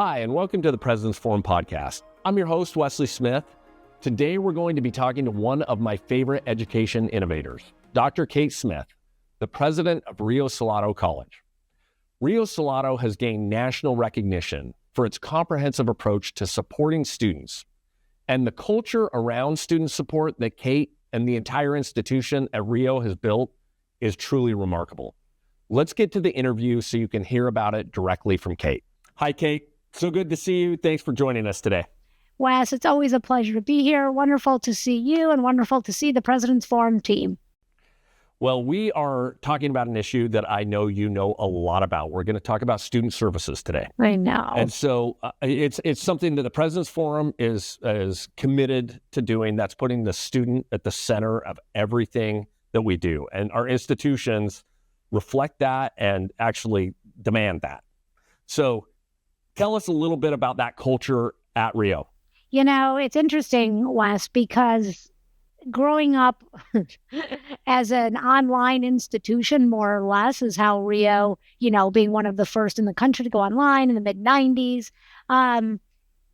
Hi, and welcome to the President's Forum podcast. I'm your host, Wesley Smith. Today, we're going to be talking to one of my favorite education innovators, Dr. Kate Smith, the president of Rio Salado College. Rio Salado has gained national recognition for its comprehensive approach to supporting students. And the culture around student support that Kate and the entire institution at Rio has built is truly remarkable. Let's get to the interview so you can hear about it directly from Kate. Hi, Kate. So good to see you. Thanks for joining us today. Wes, it's always a pleasure to be here. Wonderful to see you and wonderful to see the President's Forum team. Well, we are talking about an issue that I know you know a lot about. We're going to talk about student services today. I know. And so it's something that the President's Forum is committed to doing. That's putting the student at the center of everything that we do. And our institutions reflect that and actually demand that. So tell us a little bit about that culture at Rio. You know, it's interesting, Wes, because growing up as an online institution, more or less, is how Rio, being one of the first in the country to go online in the mid-90s,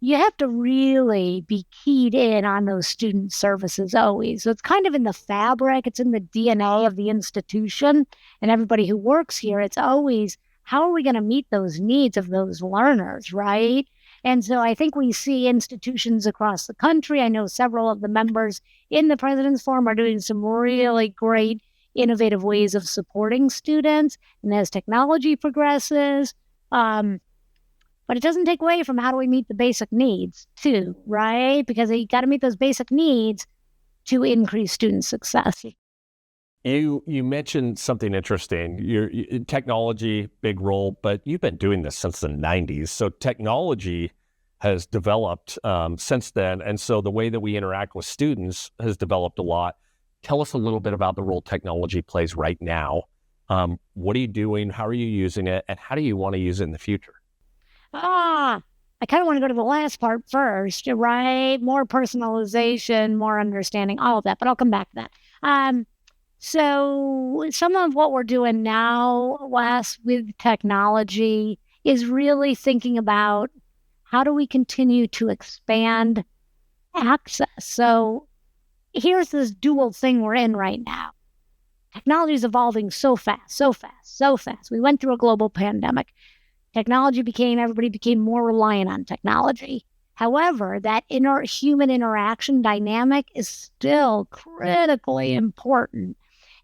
you have to really be keyed in on those student services always. So it's kind of in the fabric, it's in the DNA of the institution and everybody who works here. It's always, how are we going to meet those needs of those learners, right? And so I think we see institutions across the country. I know several of the members in the President's Forum are doing some really great, innovative ways of supporting students. And as technology progresses, but it doesn't take away from how do we meet the basic needs too, right? Because you got to meet those basic needs to increase student success. You mentioned something interesting. Your technology, big role, but you've been doing this since the 90s. So technology has developed since then. And so the way that we interact with students has developed a lot. Tell us a little bit about the role technology plays right now. What are you doing? How are you using it? And how do you want to use it in the future? I kind of want to go to the last part first, right? More personalization, more understanding, all of that, but I'll come back to that. So some of what we're doing now, Wes, with technology is really thinking about how do we continue to expand access? So here's this dual thing we're in right now. Technology is evolving so fast. We went through a global pandemic. Everybody became more reliant on technology. However, that human interaction dynamic is still critically important.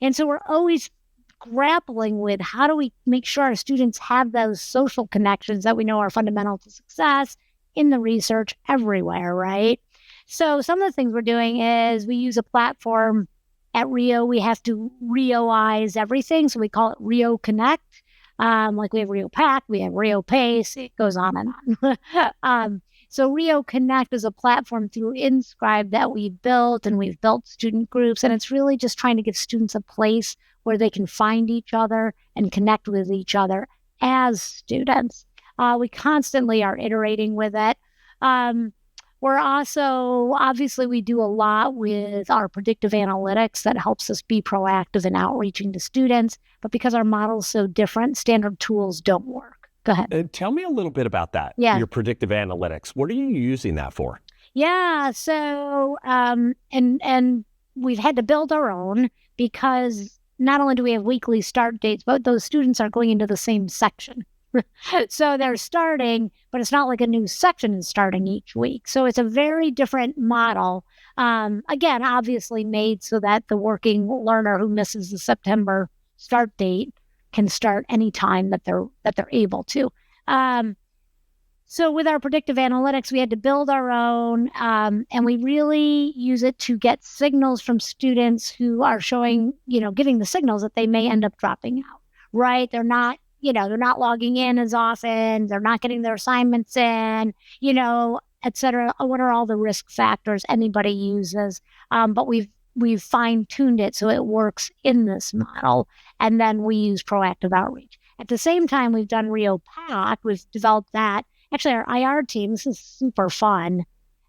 And so we're always grappling with how do we make sure our students have those social connections that we know are fundamental to success in the research everywhere, right? So some of the things we're doing is we use a platform at Rio. We have to Rioize everything. So we call it Rio Connect. Like we have Rio Pack, we have Rio Pace, it goes on and on. So Rio Connect is a platform through Inscribe that we've built, and we've built student groups, and it's really just trying to give students a place where they can find each other and connect with each other as students. We constantly are iterating with it. We're also, obviously, we do a lot with our predictive analytics that helps us be proactive in outreaching to students, but because our model is so different, standard tools don't work. Go ahead. Tell me a little bit about that. Yeah. Your predictive analytics. What are you using that for? Yeah. So, and we've had to build our own because not only do we have weekly start dates, but those students are going into the same section. So they're starting, but it's not like a new section is starting each week. So it's a very different model. Again, obviously made so that the working learner who misses the September start date can start any time that they're able to. So with our predictive analytics, we had to build our own, and we really use it to get signals from students who are showing, giving the signals that they may end up dropping out, right? They're not logging in as often. They're not getting their assignments in, et cetera. What are all the risk factors anybody uses? But we've fine-tuned it so it works in this model. And then we use proactive outreach. At the same time, we've done Rio Pack. We've developed that. Actually, our IR team, this is super fun.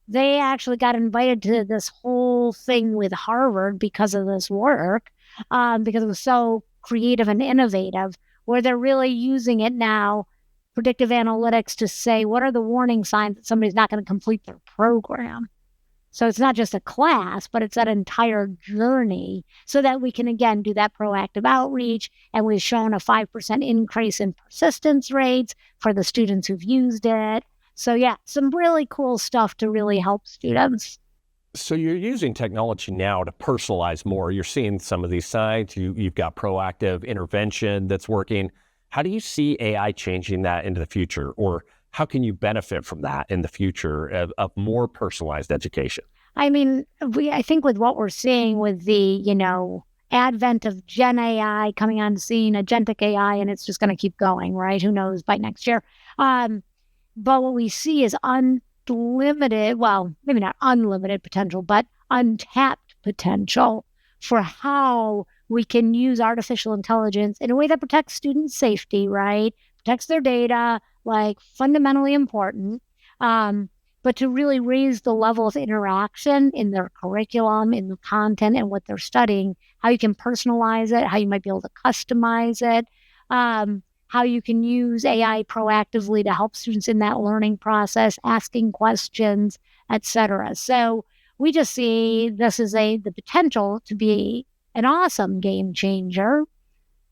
They actually got invited to this whole thing with Harvard because of this work, because it was so creative and innovative, where they're really using it now predictive analytics to say, what are the warning signs that somebody's not going to complete their program? So it's not just a class, but it's that entire journey so that we can, again, do that proactive outreach. And we've shown a 5% increase in persistence rates for the students who've used it. So yeah, some really cool stuff to really help students. So you're using technology now to personalize more. You're seeing some of these signs. You've got proactive intervention that's working. How do you see AI changing that into the future? Or how can you benefit from that in the future of more personalized education? I mean, I think with what we're seeing with the, advent of Gen AI coming on scene, agentic AI, and it's just going to keep going, right? Who knows by next year? But what we see is unlimited, well, maybe not unlimited potential, but untapped potential for how we can use artificial intelligence in a way that protects student safety, right? Protects their data, like fundamentally important, but to really raise the level of interaction in their curriculum, in the content and what they're studying, how you can personalize it, how you might be able to customize it, how you can use AI proactively to help students in that learning process, asking questions, et cetera. So we just see this as the potential to be an awesome game changer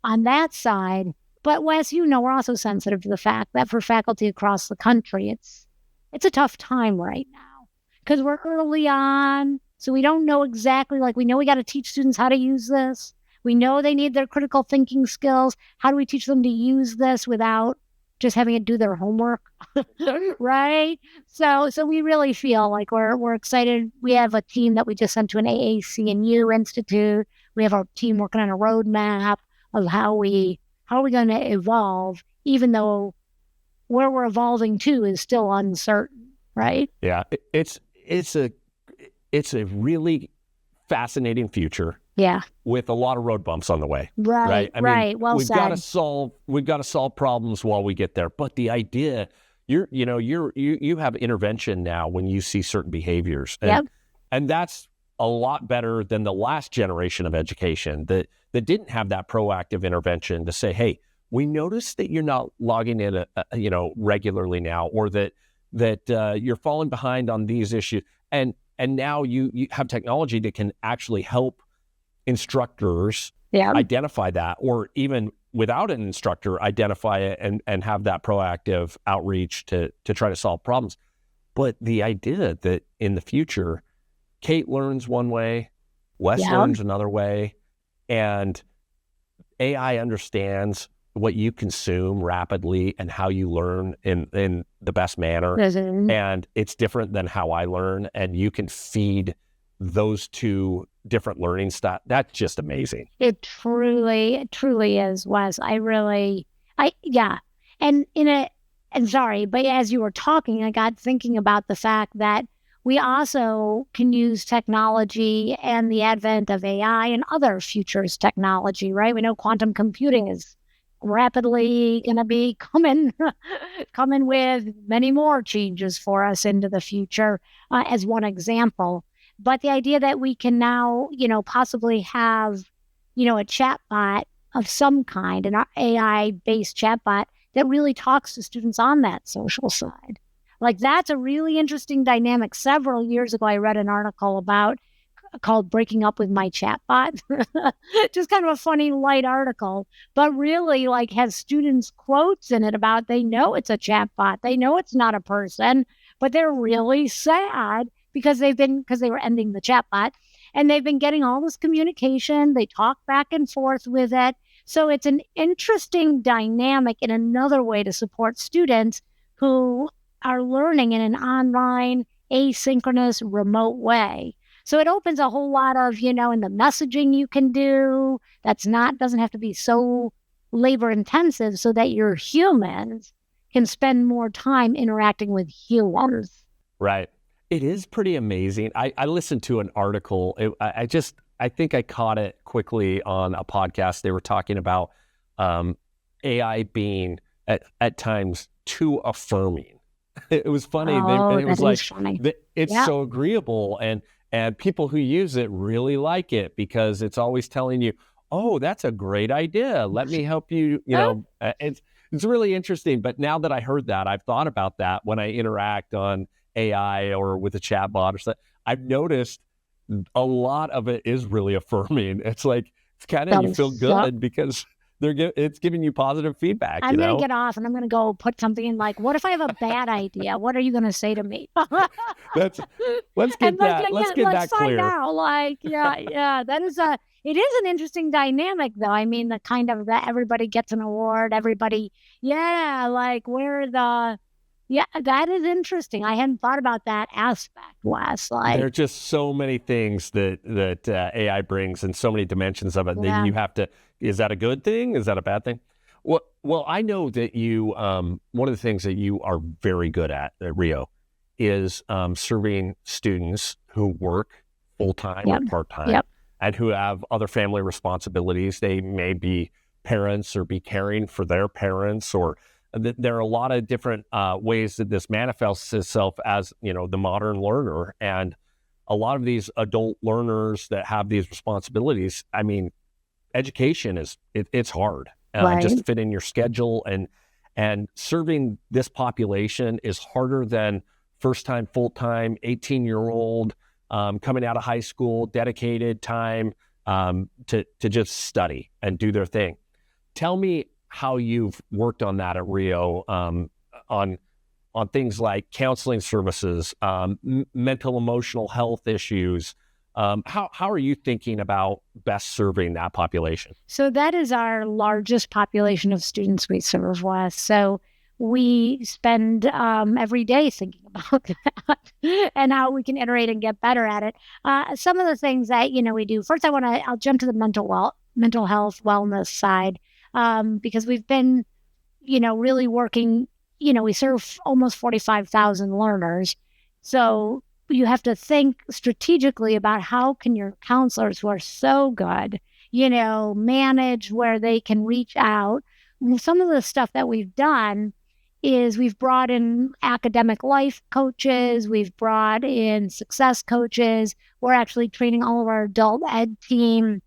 on that side. But Wes, we're also sensitive to the fact that for faculty across the country, it's a tough time right now because we're early on. So we don't know exactly, we know we got to teach students how to use this. We know they need their critical thinking skills. How do we teach them to use this without just having it do their homework? Right? So we really feel like we're excited. We have a team that we just sent to an AAC&U institute. We have our team working on a roadmap of how are we going to evolve, even though where we're evolving to is still uncertain, right? Yeah, it's a really fascinating future. Yeah, with a lot of road bumps on the way. Right. I mean, Well we've said. got to solve problems while we get there. But the idea, you have intervention now when you see certain behaviors, and that's a lot better than the last generation of education that didn't have that proactive intervention to say, hey, we noticed that you're not logging in, regularly now, or that you're falling behind on these issues, and now you have technology that can actually help instructors identify that, or even without an instructor, identify it and have that proactive outreach to try to solve problems. But the idea that in the future, Kate learns one way, Wes learns another way, and AI understands what you consume rapidly and how you learn in the best manner. Mm-hmm. And it's different than how I learn, and you can feed those two different learning styles. That's just amazing. It truly is, Wes. And sorry, but as you were talking, I got thinking about the fact that we also can use technology and the advent of AI and other futures technology, right? We know quantum computing is rapidly going to be coming with many more changes for us into the future, as one example. But the idea that we can now, possibly have, a chatbot of some kind, an AI-based chatbot that really talks to students on that social side. That's a really interesting dynamic. Several years ago, I read an article called Breaking Up with My Chatbot. Just kind of a funny, light article, but really has students' quotes in it about they know it's a chatbot. They know it's not a person, but they're really sad because they were ending the chatbot, and they've been getting all this communication. They talk back and forth with it. So it's an interesting dynamic in another way to support students who are learning in an online, asynchronous, remote way. So it opens a whole lot of, in the messaging you can do doesn't have to be so labor intensive, so that your humans can spend more time interacting with humans. Right. It is pretty amazing. I listened to an article. I think I caught it quickly on a podcast. They were talking about AI being at times too affirming. It was funny. It was funny. It's so agreeable, and people who use it really like it because it's always telling you, "Oh, that's a great idea. Let me help you." it's really interesting. But now that I heard that, I've thought about that when I interact on AI or with a chat bot or something. I've noticed a lot of it is really affirming. It's like, it's kind of, you feel good because it's giving you positive feedback. I'm going to get off and I'm going to go put something in like, what if I have a bad idea? What are you going to say to me? Let's get that clear. Out. Like, yeah, it is an interesting dynamic though. I mean, the kind of that everybody gets an award, everybody, like that is interesting. I hadn't thought about that aspect, Wes. Like, there are just so many things that AI brings and so many dimensions of it that you have to, is that a good thing? Is that a bad thing? Well, I know that you, one of the things that you are very good at Rio is serving students who work full-time or part-time and who have other family responsibilities. They may be parents or be caring for their parents, or there are a lot of different ways that this manifests itself as, the modern learner. And a lot of these adult learners that have these responsibilities, I mean, education it's hard. Just fit in your schedule, and serving this population is harder than first-time, full-time, 18-year-old coming out of high school, dedicated time to just study and do their thing. Tell me how you've worked on that at Rio, on things like counseling services, mental emotional health issues. How are you thinking about best serving that population? So that is our largest population of students we serve, Wes. So we spend every day thinking about that and how we can iterate and get better at it. Some of the things that, we do. First, I'll jump to the mental health wellness side. Because we've been, really working, we serve almost 45,000 learners. So you have to think strategically about how can your counselors who are so good, manage where they can reach out. Some of the stuff that we've done is we've brought in academic life coaches. We've brought in success coaches. We're actually training all of our adult ed teams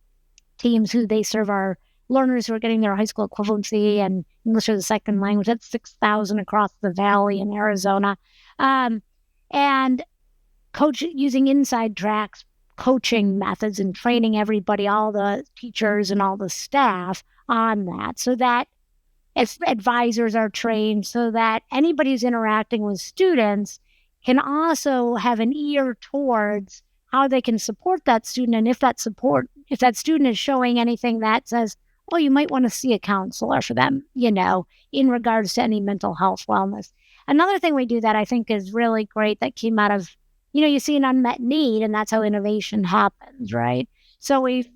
who they serve our learners who are getting their high school equivalency and English as a second language. That's 6,000 across the valley in Arizona. And coach using inside tracks, coaching methods and training everybody, all the teachers and all the staff on that, so that if advisors are trained, so that anybody who's interacting with students can also have an ear towards how they can support that student. And if that student is showing anything that says, oh, you might want to see a counselor for them, in regards to any mental health wellness. Another thing we do that I think is really great that came out of, you see an unmet need, and that's how innovation happens, right? So we've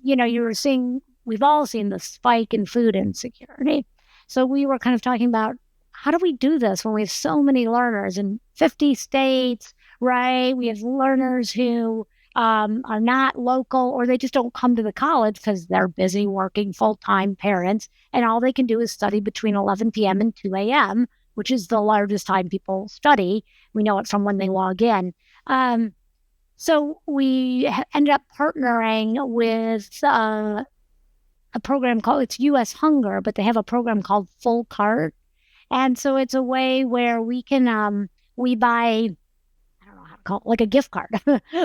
all seen the spike in food insecurity. So we were kind of talking about, how do we do this when we have so many learners in 50 states, right? We have learners who are not local, or they just don't come to the college because they're busy working full-time parents, and all they can do is study between 11 p.m. and 2 a.m., which is the largest time people study. We know it from when they log in. So we ended up partnering with a program called, it's U.S. Hunger, but they have a program called Full Cart. And so it's a way where we can, we buy, like a gift card,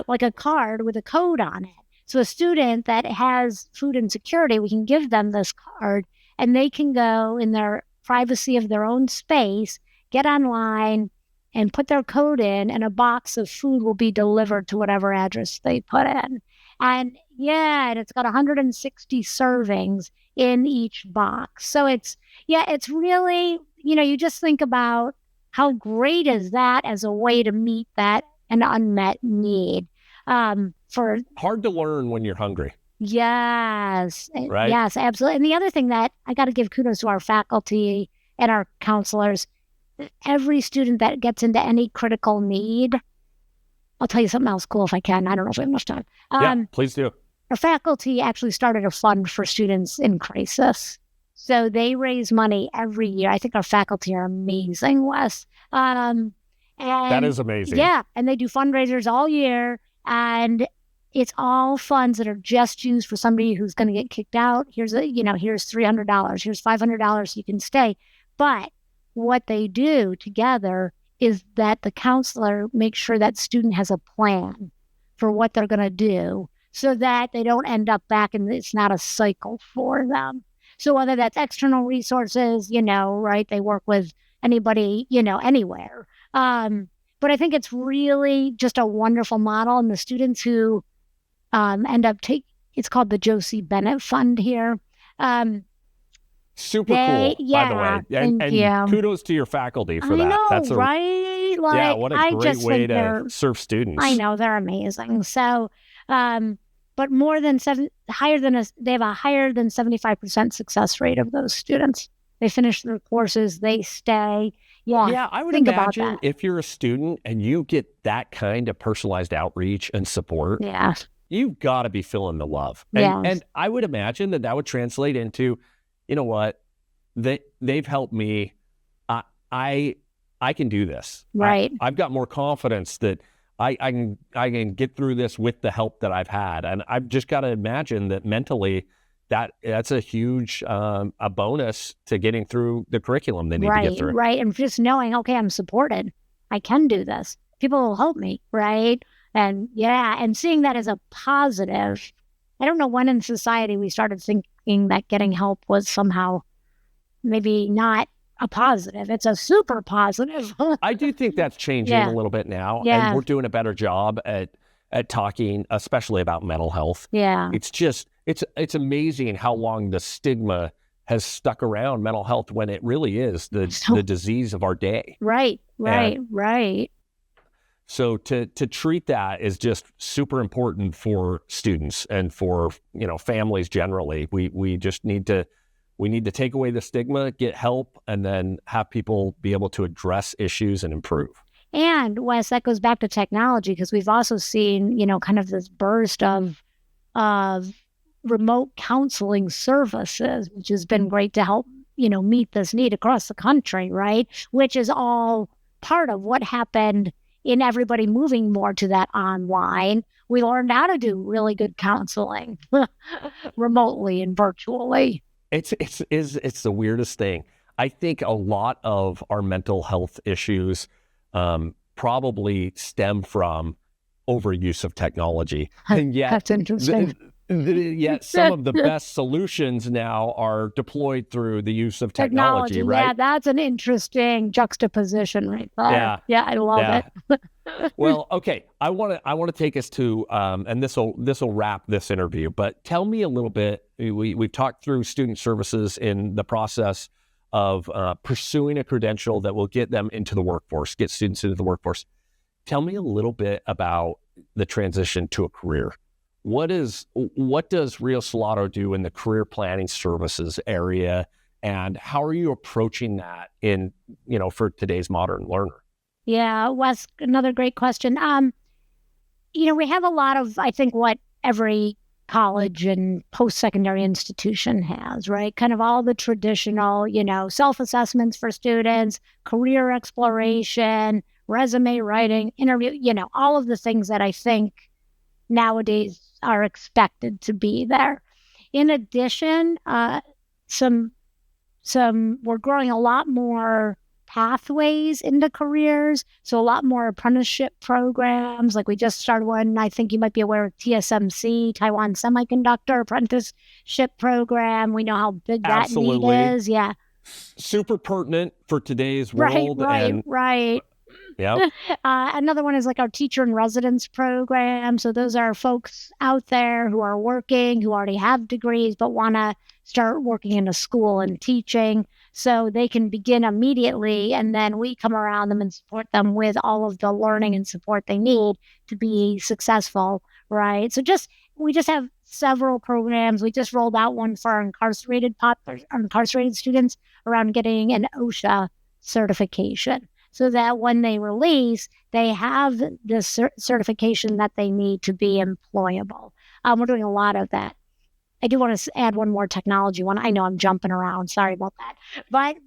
like a card with a code on it. So a student that has food insecurity, we can give them this card, and they can go in their privacy of their own space, get online and put their code in, and a box of food will be delivered to whatever address they put in. And it's got 160 servings in each box. So it's really, you just think about how great is that as a way to meet that an unmet need. For hard to learn when you're hungry. Yes. Right? Yes, absolutely. And the other thing that I got to give kudos to our faculty and our counselors, every student that gets into any critical need, I'll tell you something else cool if I can. I don't know if we have much time. Please do. Our faculty actually started a fund for students in crisis. So they raise money every year. I think our faculty are amazing, Wes. And that is amazing. Yeah, and they do fundraisers all year, and it's all funds that are just used for somebody who's going to get kicked out. Here's $300, here's $500 you can stay. But what they do together is that the counselor makes sure that student has a plan for what they're going to do so that they don't end up back and it's not a cycle for them. So whether that's external resources, right, they work with anybody, anywhere. But I think it's really just a wonderful model. And the students who end up it's called the Josie Bennett Fund here. Super cool, by the way. And kudos to your faculty for that. Know, That's right? what a great way to serve students. I know, they're amazing. So, but they have a higher than 75% success rate of those students. They finish their courses, they stay. Yeah, I would imagine if you're a student and you get that kind of personalized outreach and support, you've got to be feeling the love. And I would imagine that would translate into, you know what, they've helped me. I can do this. Right. I've got more confidence that I can get through this with the help that I've had. And I've just got to imagine that mentally that's a huge a bonus to getting through the curriculum they need to get through. Right. And just knowing, okay, I'm supported. I can do this. People will help me. Right. And and seeing that as a positive. I don't know when in society we started thinking that getting help was somehow maybe not a positive. It's a super positive. I do think that's changing a little bit now. Yeah. And we're doing a better job at talking, especially about mental health. Yeah. It's just, it's amazing how long the stigma has stuck around mental health when it really is the disease of our day. Right. So to treat that is just super important for students and for, families generally. We just need to take away the stigma, get help, and then have people be able to address issues and improve. And Wes, that goes back to technology, because we've also seen, kind of this burst of remote counseling services, which has been great to help, meet this need across the country, right? Which is all part of what happened in everybody moving more to that online. We learned how to do really good counseling remotely and virtually. It's the weirdest thing. I think a lot of our mental health issues probably stem from overuse of technology. And yet, that's interesting. Yet some of the best solutions now are deployed through the use of technology, right? Yeah, that's an interesting juxtaposition right there. Yeah, I love it. Well, okay, I want to take us to, and this will wrap this interview. But tell me a little bit. We've talked through student services in the process of pursuing a credential that will get them into the workforce, get students into the workforce. Tell me a little bit about the transition to a career. What does Rio Salado do in the career planning services area, and how are you approaching that for today's modern learner? Yeah, Wes, another great question. We have a lot of, I think, what every college and post-secondary institution has, right? Kind of all the traditional, self-assessments for students, career exploration, resume writing, interview, all of the things that I think nowadays are expected to be there. In addition, we're growing a lot more pathways into careers. So a lot more apprenticeship programs. Like we just started one, I think you might be aware of TSMC, Taiwan Semiconductor Apprenticeship Program. We know how big that need is. Yeah. Super pertinent for today's world. Right. Yeah. Another one is like our teacher in residence program. So those are folks out there who are working, who already have degrees, but want to start working in a school and teaching. So they can begin immediately, and then we come around them and support them with all of the learning and support they need to be successful, right? So we just have several programs. We just rolled out one for our incarcerated students around getting an OSHA certification, so that when they release, they have the certification that they need to be employable. We're doing a lot of that. I do want to add one more technology one. I know I'm jumping around. Sorry about that.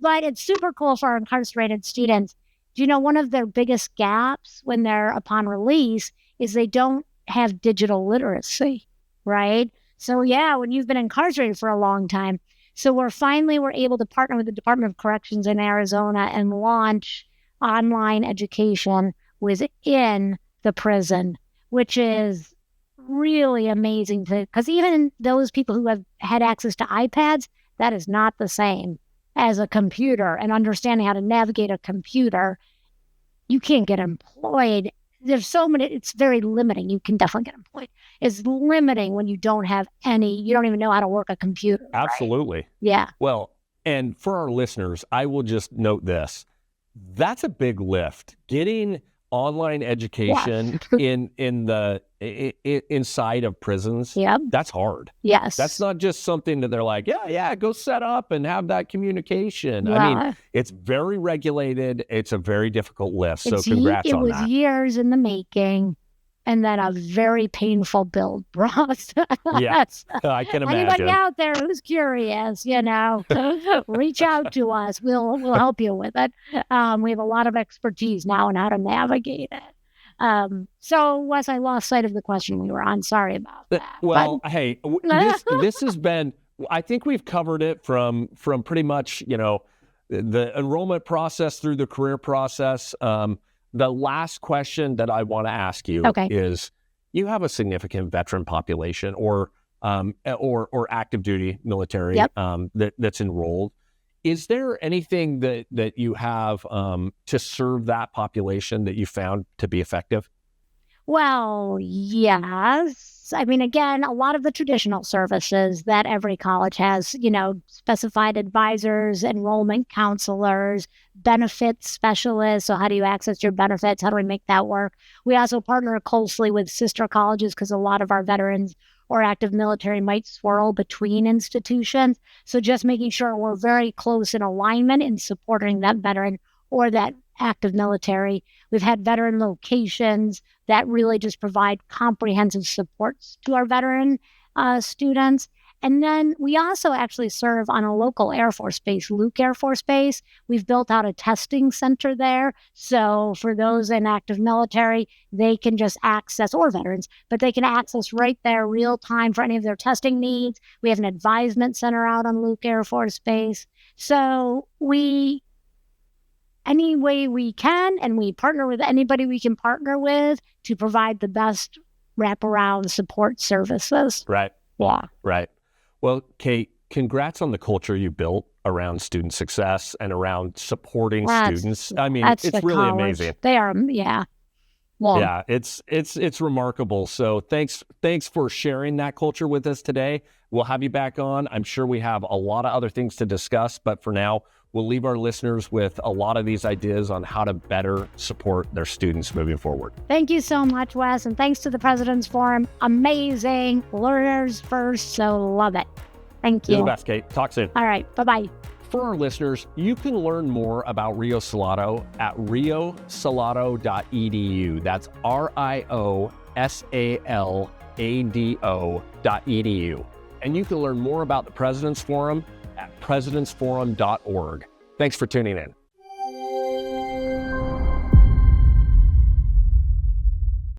But it's super cool for our incarcerated students. Do you know one of their biggest gaps when they're upon release is they don't have digital literacy, right? So when you've been incarcerated for a long time, So we're able to partner with the Department of Corrections in Arizona and launch online education within the prison, which is really amazing because even those people who have had access to iPads, that is not the same as a computer, and understanding how to navigate a computer. You can't get employed. There's so many, it's very limiting. You can definitely get employed. It's limiting when you don't even know how to work a computer. Absolutely. Right? Yeah. Well, and for our listeners, I will just note this. That's a big lift. Getting online education inside of prisons, yep. That's hard. Yes. That's not just something that they're like, yeah, go set up and have that communication. Yeah. I mean, it's very regulated. It's a very difficult lift. So congrats on that. It was years in the making, and then a very painful build process. Yes, I can imagine. Anybody out there who's curious, reach out to us. We'll help you with it. We have a lot of expertise now in how to navigate it. So, Wes, I lost sight of the question we were on. Sorry about that. Well, hey, this has been, I think we've covered it from pretty much, the enrollment process through the career process. The last question that I want to ask you is, you have a significant veteran population or active duty military that's enrolled. Is there anything that you have to serve that population that you found to be effective? Well, yes. I mean, again, a lot of the traditional services that every college has, specified advisors, enrollment counselors, benefits specialists. So how do you access your benefits? How do we make that work? We also partner closely with sister colleges because a lot of our veterans or active military might swirl between institutions. So just making sure we're very close in alignment in supporting that veteran or that active military. We've had veteran locations that really just provide comprehensive supports to our veteran students. And then we also actually serve on a local Air Force base, Luke Air Force Base. We've built out a testing center there. So for those in active military, they can just access, or veterans, but they can access right there real time for any of their testing needs. We have an advisement center out on Luke Air Force Base. So any way we can, and we partner with anybody we can partner with to provide the best wraparound support services. Right. Yeah. Right. Well, Kate, congrats on the culture you built around student success and around supporting students. I mean, it's really amazing. They are, yeah. Well, yeah, it's remarkable. So thanks for sharing that culture with us today. We'll have you back on. I'm sure we have a lot of other things to discuss, but for now, we'll leave our listeners with a lot of these ideas on how to better support their students moving forward. Thank you so much, Wes, and thanks to the President's Forum. Amazing. Learners first, so love it. Thank you. You're the best, Kate. Talk soon. All right. Bye-bye. For our listeners, you can learn more about Rio Salado at riosalado.edu. That's riosalado.edu. And you can learn more about the President's Forum at presidentsforum.org. Thanks for tuning in.